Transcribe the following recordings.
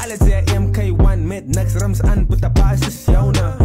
Alle twee MK1 met niks rims aan, put de basis Jona.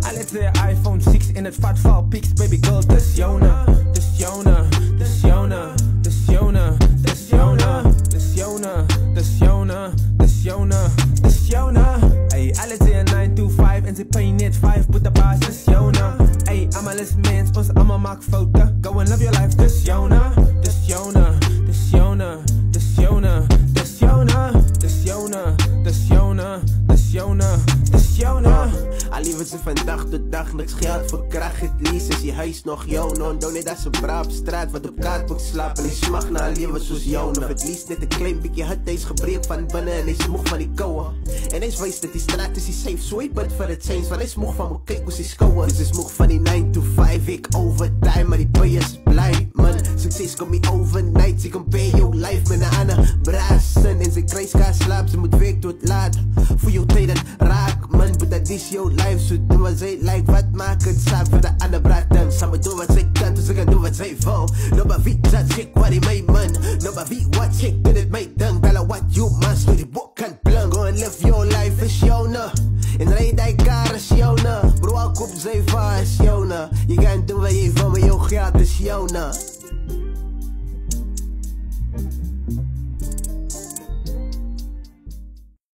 Alle twee iPhone 6 in het vat val pics, baby girl, dus Jona. Dus Jona, dus Jona, dus Jona, dus Jona, dus Jona, dus Jona, dus Jona, dus Jona. Ey, alle twee 9 to 5 en ze pay net 5, put de basis Jona. Ey, allemaal is mens, ons allemaal maak fouten. Go and love your life, dus Jona, dus Jona, dus Jona, dus Jona, dus Jona, dus Jona, dus Jona, dus Jona, dus Jona. Al liever ze van dag tot dag niks geld voor kracht. Het liefst is je huis nog Jona. Onthou net dat ze braaf op straat wat op kaartboek slapen. En die smag naar leven zoals Jona. Of het liefst net een klein beetje hut. Hij is gebreekt van binnen en hij is moeg van die kouwe. En hij weet dat die straat is die safe. So hij bid voor het change. Want hij is moeg van me kijk hoe ze schouwen. Dus hij is moeg van die 9 to 5. Ik overtime maar die boy is blij man. Succes komt niet overnight. Ze compare jouw life met een ander brassen. En ze krijgt gaan slaap. Ze moet werk tot laat. Voor jouw tijd dat raak man. But dat is jouw life. So doen wat zij lijkt. Wat maakt het saap voor de ander braten. Samen doen wat zij kan. Dus ze gaan doen wat zij wil. Nobody wie dat chick wat hij mee man. Nobody wie wat chick doen het mee dang. Tell her what you must. Door die boek kan blank. Go and live your life is Jona. En rijd die kar is Jona. Bro, al koop zij vaar is Jona. Je kan doen wat je wil met jouw geld is Jona.